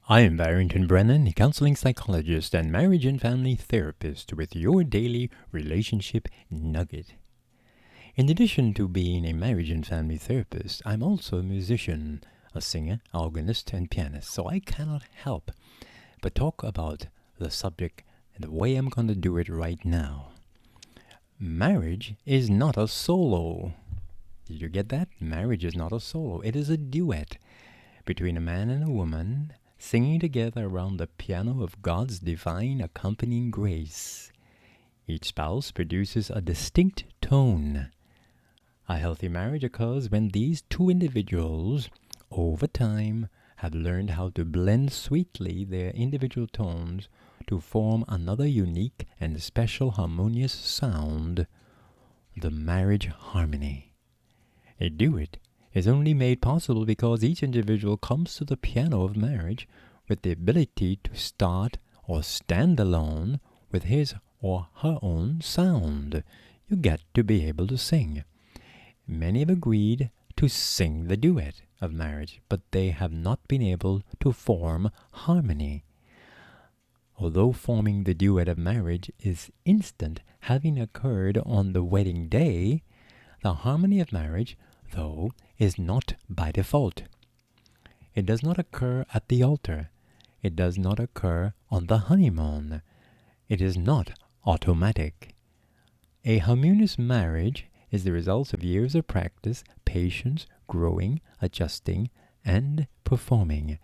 I am Barrington Brennen, a counseling psychologist and marriage and family therapist with your daily relationship nugget. In addition to being a marriage and family therapist, I'm also a musician, a singer, organist, and pianist, so I cannot help but talk about the subject and the way I'm going to do it right now. Marriage is not a solo. Did you get that? Marriage is not a solo. It is a duet between a man and a woman, singing together around the piano of God's divine accompanying grace. Each spouse produces a distinct tone. A healthy marriage occurs when these two individuals, over time, have learned how to blend sweetly their individual tones to form another unique and special harmonious sound, the marriage harmony. A duet is only made possible because each individual comes to the piano of marriage with the ability to start or stand alone with his or her own sound. You get to be able to sing. Many have agreed to sing the duet of marriage, but they have not been able to form harmony. Although forming the duet of marriage is instant, having occurred on the wedding day, the harmony of marriage, though, is not by default. It does not occur at the altar. It does not occur on the honeymoon. It is not automatic. A harmonious marriage is the result of years of practice, patience, growing, adjusting, and performing.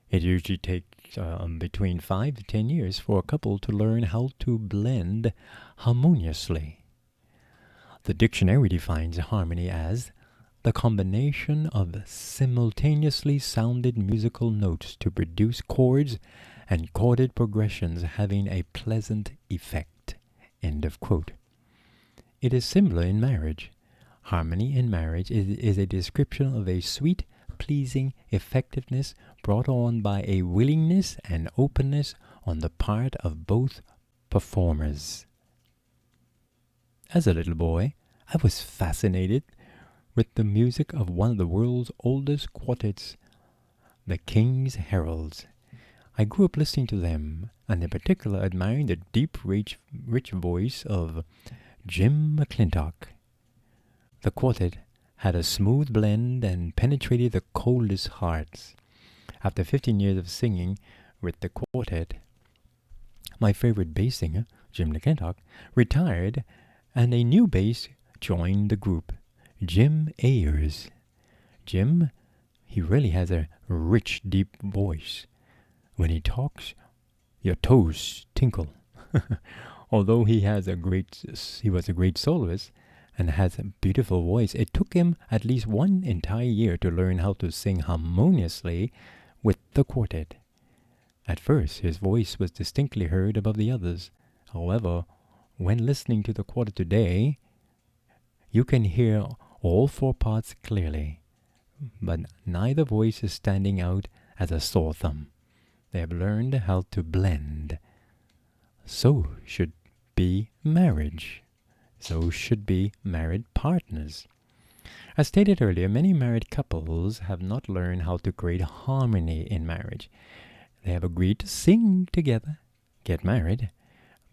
It usually takes between 5 to 10 years for a couple to learn how to blend harmoniously. The dictionary defines harmony as the combination of simultaneously sounded musical notes to produce chords and chorded progressions having a pleasant effect. End of quote. It is similar in marriage. Harmony in marriage is a description of a sweet, pleasing effectiveness brought on by a willingness and openness on the part of both performers. As a little boy, I was fascinated with the music of one of the world's oldest quartets, the King's Heralds. I grew up listening to them, and in particular admiring the deep, rich voice of Jim McClintock. The quartet had a smooth blend and penetrated the coldest hearts. After 15 years of singing with the quartet, my favorite bass singer, Jim McClintock, retired, and a new bass joined the group, Jim Ayers. Jim, he really has a rich, deep voice. When he talks, your toes tinkle. Although he was a great soloist and has a beautiful voice, it took him at least one entire year to learn how to sing harmoniously with the quartet. At first, his voice was distinctly heard above the others. However, when listening to the quartet today, you can hear all four parts clearly, but neither voice is standing out as a sore thumb. They have learned how to blend. So should be marriage. So should be married partners. As stated earlier, many married couples have not learned how to create harmony in marriage. They have agreed to sing together, get married,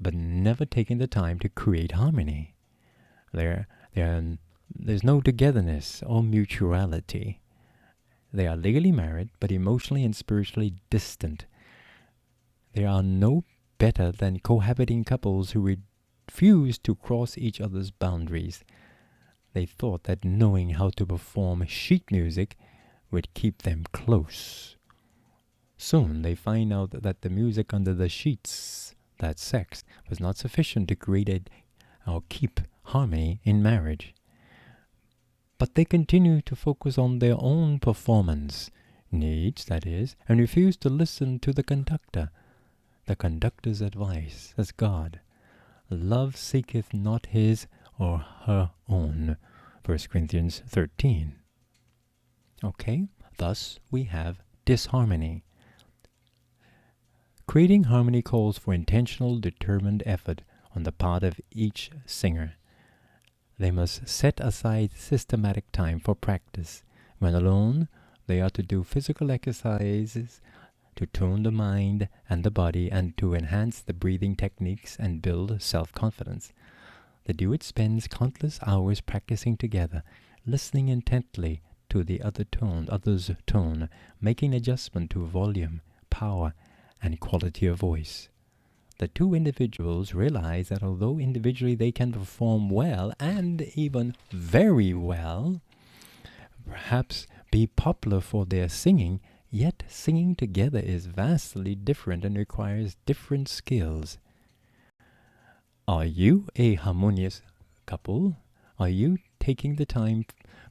but never taken the time to create harmony. There's no togetherness or mutuality. They are legally married, but emotionally and spiritually distant. They are no better than cohabiting couples who refuse to cross each other's boundaries. They thought that knowing how to perform sheet music would keep them close. Soon they find out that the music under the sheets, that sex, was not sufficient to create or keep harmony in marriage. But they continue to focus on their own performance needs, that is, and refuse to listen to the conductor's advice as God. Love seeketh not his or her own. 1 Corinthians 13. Okay, thus we have disharmony. Creating harmony calls for intentional, determined effort on the part of each singer. They must set aside systematic time for practice. When alone, they are to do physical exercises to tone the mind and the body and to enhance the breathing techniques and build self-confidence. The duet spends countless hours practicing together, listening intently to the other's tone, making adjustment to volume, power, and quality of voice. The two individuals realize that although individually they can perform well and even very well, perhaps be popular for their singing, yet singing together is vastly different and requires different skills. Are you a harmonious couple? Are you taking the time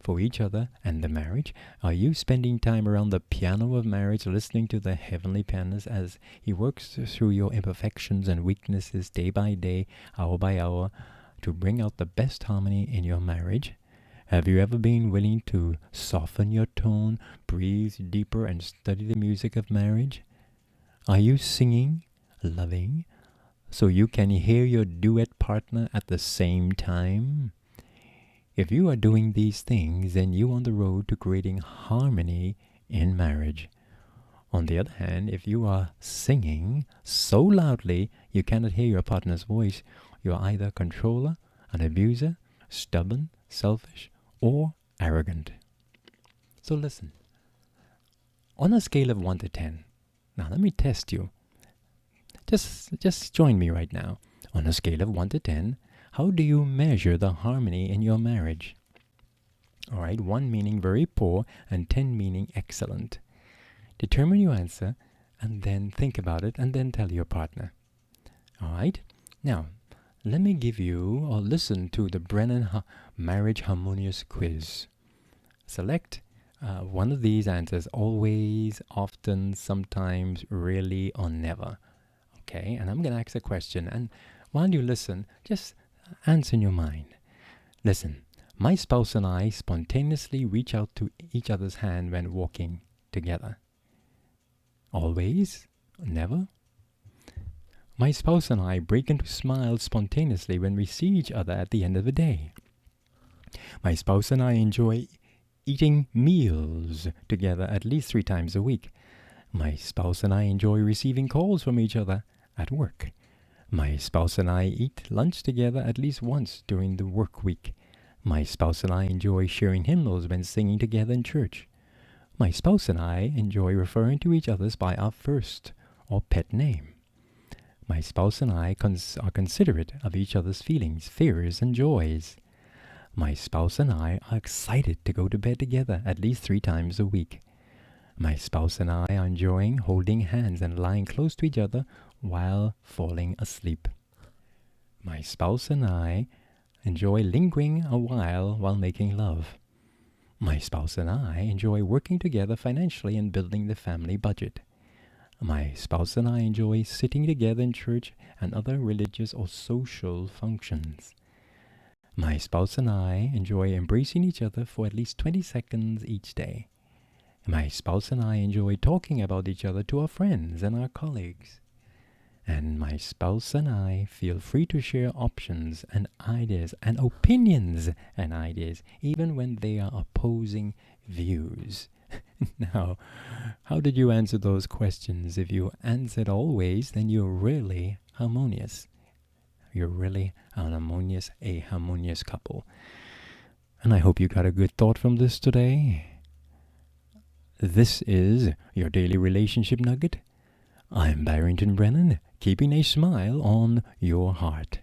for each other and the marriage? Are you spending time around the piano of marriage, listening to the heavenly pianist as he works through your imperfections and weaknesses day by day, hour by hour, to bring out the best harmony in your marriage? Have you ever been willing to soften your tone, breathe deeper, and study the music of marriage? Are you singing, loving, so you can hear your duet partner at the same time? If you are doing these things, then you are on the road to creating harmony in marriage. On the other hand, if you are singing so loudly you cannot hear your partner's voice, you are either a controller, an abuser, stubborn, selfish, or arrogant. So listen. On a scale of 1 to 10, now let me test you. Just join me right now. On a scale of 1 to 10, how do you measure the harmony in your marriage? All right, 1 meaning very poor and 10 meaning excellent. Determine your answer and then think about it and then tell your partner. All right, now let me give you or listen to the Brennen Marriage Harmonious Quiz. Select one of these answers: always, often, sometimes, rarely, or never. Okay, and I'm going to ask a question, and while you listen, just answer in your mind. Listen, my spouse and I spontaneously reach out to each other's hand when walking together. Always? Never? My spouse and I break into smiles spontaneously when we see each other at the end of the day. My spouse and I enjoy eating meals together at least 3 times a week. My spouse and I enjoy receiving calls from each other at work. My spouse and I eat lunch together at least once during the work week. My spouse and I enjoy sharing hymnals when singing together in church. My spouse and I enjoy referring to each other by our first or pet name. My spouse and I are considerate of each other's feelings, fears, and joys. My spouse and I are excited to go to bed together at least 3 times a week. My spouse and I are enjoying holding hands and lying close to each other while falling asleep. My spouse and I enjoy lingering a while making love. My spouse and I enjoy working together financially and building the family budget. My spouse and I enjoy sitting together in church and other religious or social functions. My spouse and I enjoy embracing each other for at least 20 seconds each day. My spouse and I enjoy talking about each other to our friends and our colleagues. And my spouse and I feel free to share options and ideas and opinions and ideas, even when they are opposing views. Now, how did you answer those questions? If you answered always, then you're really harmonious. You're really a harmonious couple. And I hope you got a good thought from this today. This is your daily relationship nugget. I'm Barrington Brennen, keeping a smile on your heart.